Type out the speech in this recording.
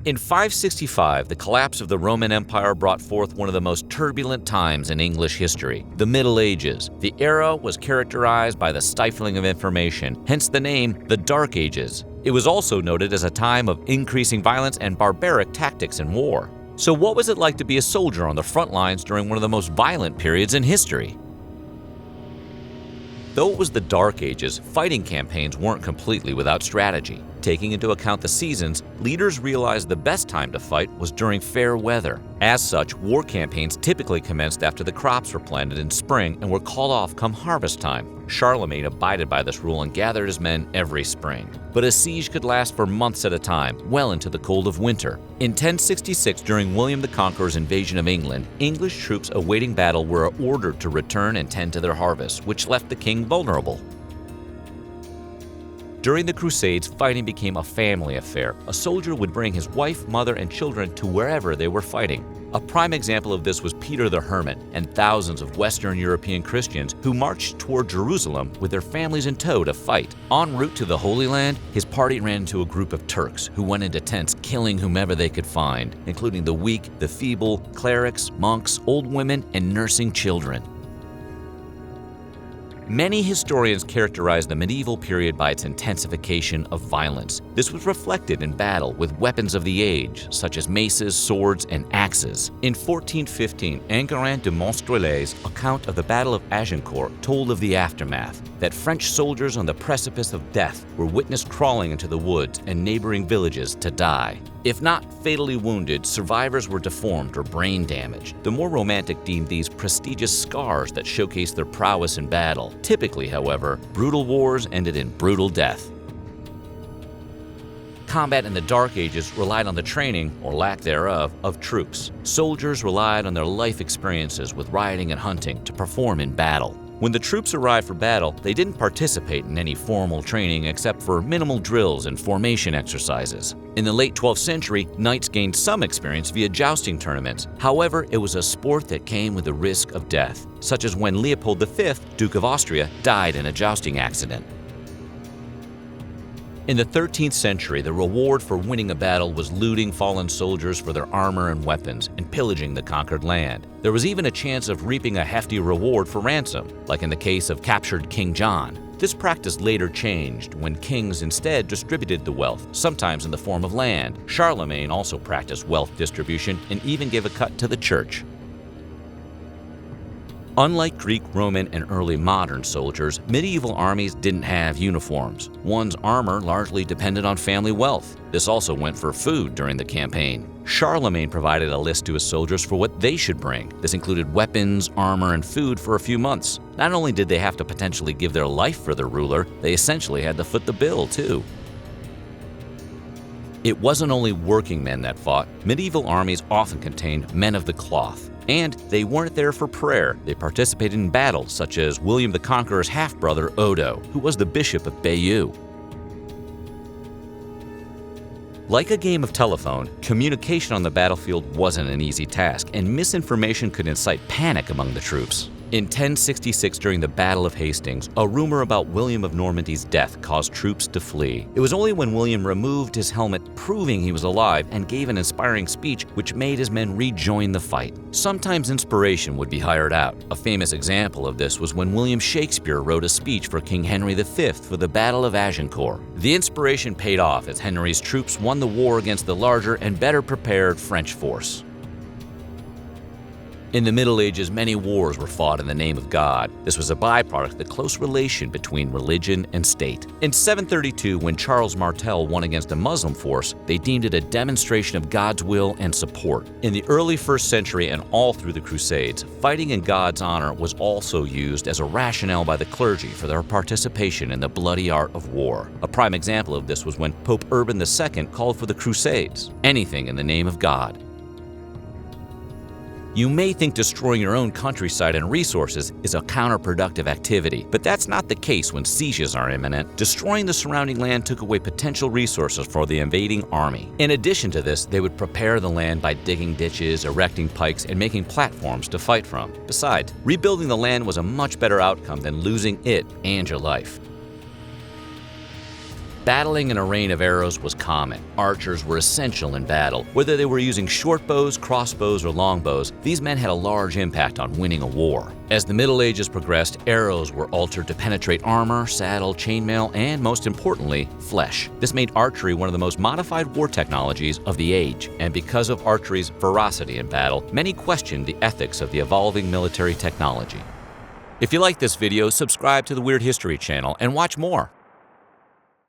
In 565, the collapse of the Roman Empire brought forth one of the most turbulent times in English history, the Middle Ages. The era was characterized by the stifling of information, hence the name the Dark Ages. It was also noted as a time of increasing violence and barbaric tactics in war. So what was it like to be a soldier on the front lines during one of the most violent periods in history? Though it was the Dark Ages, fighting campaigns weren't completely without strategy. Taking into account the seasons, leaders realized the best time to fight was during fair weather. As such, war campaigns typically commenced after the crops were planted in spring and were called off come harvest time. Charlemagne abided by this rule and gathered his men every spring. But a siege could last for months at a time, well into the cold of winter. In 1066, during William the Conqueror's invasion of England, English troops awaiting battle were ordered to return and tend to their harvest, which left the king vulnerable. During the Crusades, fighting became a family affair. A soldier would bring his wife, mother, and children to wherever they were fighting. A prime example of this was Peter the Hermit and thousands of Western European Christians who marched toward Jerusalem with their families in tow to fight. En route to the Holy Land, his party ran into a group of Turks who went into tents killing whomever they could find, including the weak, the feeble, clerics, monks, old women, and nursing children. Many historians characterize the medieval period by its intensification of violence. This was reflected in battle with weapons of the age, such as maces, swords, and axes. In 1415, Enguerrand de Monstrelet's account of the Battle of Agincourt told of the aftermath, that French soldiers on the precipice of death were witnessed crawling into the woods and neighboring villages to die. If not fatally wounded, survivors were deformed or brain damaged. The more romantic deemed these prestigious scars that showcased their prowess in battle. Typically, however, brutal wars ended in brutal death. Combat in the Dark Ages relied on the training, or lack thereof, of troops. Soldiers relied on their life experiences with riding and hunting to perform in battle. When the troops arrived for battle, they didn't participate in any formal training except for minimal drills and formation exercises. In the late 12th century, knights gained some experience via jousting tournaments. However, it was a sport that came with the risk of death, such as when Leopold V, Duke of Austria, died in a jousting accident. In the 13th century, the reward for winning a battle was looting fallen soldiers for their armor and weapons and pillaging the conquered land. There was even a chance of reaping a hefty reward for ransom, like in the case of captured King John. This practice later changed when kings instead distributed the wealth, sometimes in the form of land. Charlemagne also practiced wealth distribution and even gave a cut to the church. Unlike Greek, Roman, and early modern soldiers, medieval armies didn't have uniforms. One's armor largely depended on family wealth. This also went for food during the campaign. Charlemagne provided a list to his soldiers for what they should bring. This included weapons, armor, and food for a few months. Not only did they have to potentially give their life for their ruler, they essentially had to foot the bill, too. It wasn't only working men that fought. Medieval armies often contained men of the cloth. And they weren't there for prayer. They participated in battles, such as William the Conqueror's half-brother Odo, who was the Bishop of Bayeux. Like a game of telephone, communication on the battlefield wasn't an easy task, and misinformation could incite panic among the troops. In 1066, during the Battle of Hastings, a rumor about William of Normandy's death caused troops to flee. It was only when William removed his helmet, proving he was alive, and gave an inspiring speech which made his men rejoin the fight. Sometimes inspiration would be hired out. A famous example of this was when William Shakespeare wrote a speech for King Henry V for the Battle of Agincourt. The inspiration paid off as Henry's troops won the war against the larger and better prepared French force. In the Middle Ages, many wars were fought in the name of God. This was a byproduct of the close relation between religion and state. In 732, when Charles Martel won against a Muslim force, they deemed it a demonstration of God's will and support. In the early 1st century and all through the Crusades, fighting in God's honor was also used as a rationale by the clergy for their participation in the bloody art of war. A prime example of this was when Pope Urban II called for the Crusades, anything in the name of God. You may think destroying your own countryside and resources is a counterproductive activity, but that's not the case when sieges are imminent. Destroying the surrounding land took away potential resources for the invading army. In addition to this, they would prepare the land by digging ditches, erecting pikes, and making platforms to fight from. Besides, rebuilding the land was a much better outcome than losing it and your life. Battling in a rain of arrows was common. Archers were essential in battle. Whether they were using short bows, crossbows, or longbows, these men had a large impact on winning a war. As the Middle Ages progressed, arrows were altered to penetrate armor, saddle, chainmail, and most importantly, flesh. This made archery one of the most modified war technologies of the age, and because of archery's ferocity in battle, many questioned the ethics of the evolving military technology. If you like this video, subscribe to the Weird History channel and watch more.